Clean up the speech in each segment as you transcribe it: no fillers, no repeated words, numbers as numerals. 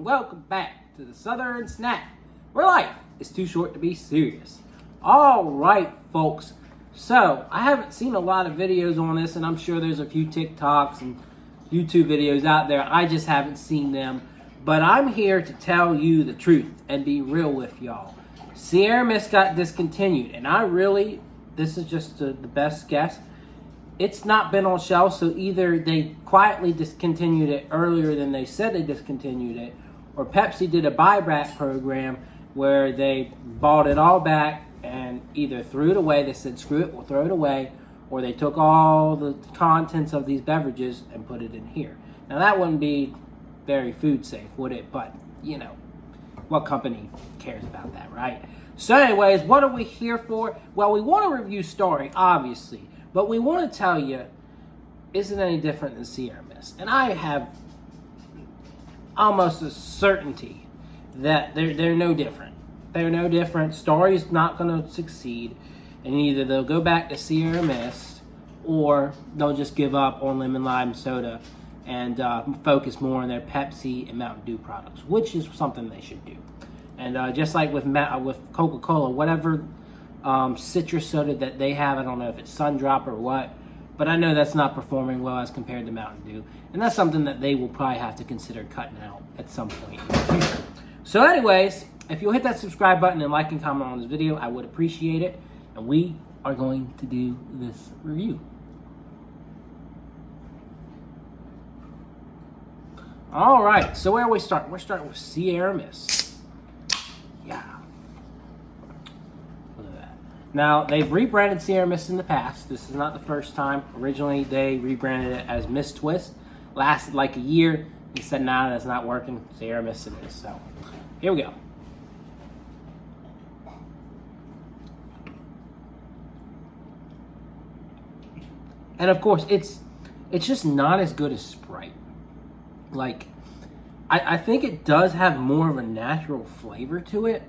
and welcome back to the Southern Snack, where life is too short to be serious. All right, folks. So, I haven't seen a lot of videos on this, and I'm sure there's a few TikToks and YouTube videos out there. I just haven't seen them. But I'm here to tell you the truth and be real with y'all. Sierra Mist got discontinued, and this is just the best guess. It's not been on shelves, so either they quietly discontinued it earlier than they said they discontinued it, or Pepsi did a buyback program where they bought it all back and either threw it away, they said screw it, we'll throw it away, or they took all the contents of these beverages and put it in here. Now that wouldn't be very food safe, would it? But, you know, what company cares about that, right? So anyways, what are we here for? Well, we want to review Starry, obviously. But we want to tell you, is it any different than Sierra Mist? And I have almost a certainty that they're no different. They're no different. Starry's not going to succeed. And either they'll go back to Sierra Mist, or they'll just give up on lemon lime soda and focus more on their Pepsi and Mountain Dew products, which is something they should do. And just like with Coca-Cola, whatever citrus soda that they have, I don't know if it's Sundrop or what, but I know that's not performing well as compared to Mountain Dew, and that's something that they will probably have to consider cutting out at some point in the future. So anyways, if you'll hit that subscribe button and like and comment on this video, I would appreciate it, and we are going to do this review. All right, so where we start? We're starting with Sierra Mist. Yeah. Now, they've rebranded Sierra Mist in the past. This is not the first time. Originally, they rebranded it as Mist Twist. Lasted like a year. They said, nah, that's not working. Sierra Mist it is. So, here we go. And of course, it's just not as good as Sprite. Like, I think it does have more of a natural flavor to it.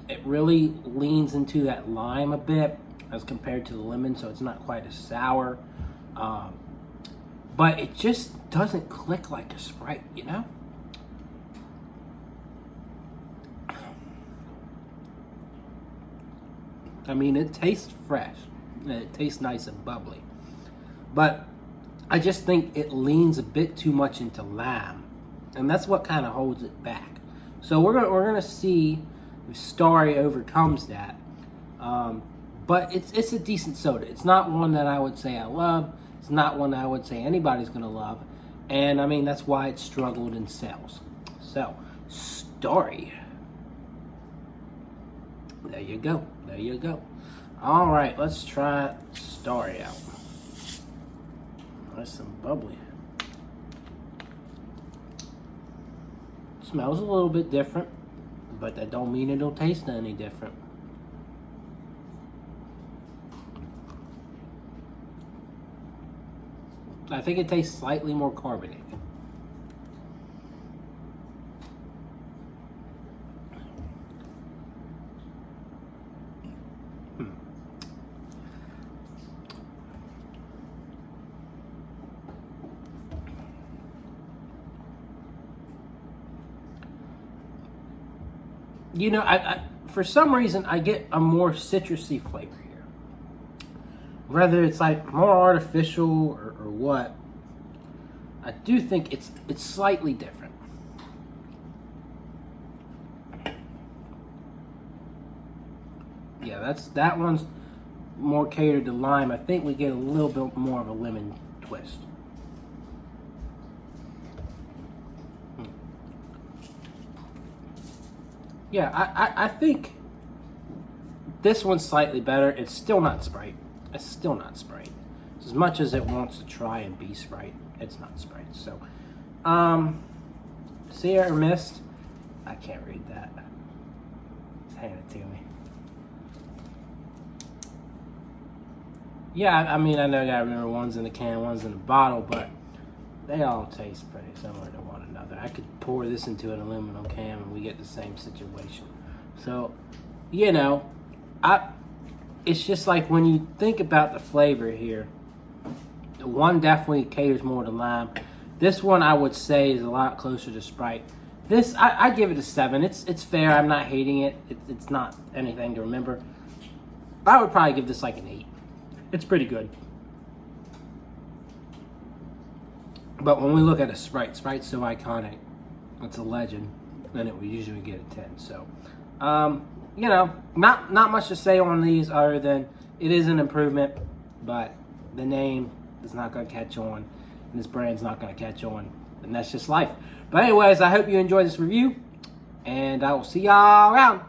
It really leans into that lime a bit as compared to the lemon, so it's not quite as sour. But it just doesn't click like a Sprite, you know? I mean, it tastes fresh, and it tastes nice and bubbly. But I just think it leans a bit too much into lime, and that's what kind of holds it back. So we're gonna see if Starry overcomes that. But it's a decent soda. It's not one that I would say I love. It's not one that I would say anybody's gonna love. And I mean, that's why it struggled in sales. So, Starry. There you go. There you go. All right, let's try Starry out. That's some bubbly. Smells a little bit different, but that don't mean it'll taste any different. I think it tastes slightly more carbonated. You know, I for some reason, I get a more citrusy flavor here. Whether it's like more artificial or what, I do think it's slightly different. Yeah, that one's more catered to lime. I think we get a little bit more of a lemon twist. Yeah, I think this one's slightly better. It's still not Sprite. It's still not Sprite. As much as it wants to try and be Sprite, it's not Sprite. So, Sierra Mist. I can't read that. Hand it to me. Yeah, I mean, I know I gotta remember one's in the can, one's in the bottle, but they all taste pretty similar to one another. I could pour this into an aluminum can and we get the same situation. So, you know, it's just like when you think about the flavor here, one definitely caters more to lime. This one I would say is a lot closer to Sprite. This, I give it a 7. It's fair. I'm not hating it. It's not anything to remember. I would probably give this like an 8. It's pretty good. But when we look at a Sprite, Sprite's so iconic. It's a legend. And it would usually get a 10. So, you know, not much to say on these other than it is an improvement. But the name is not going to catch on. And this brand's not going to catch on. And that's just life. But anyways, I hope you enjoyed this review. And I will see y'all around.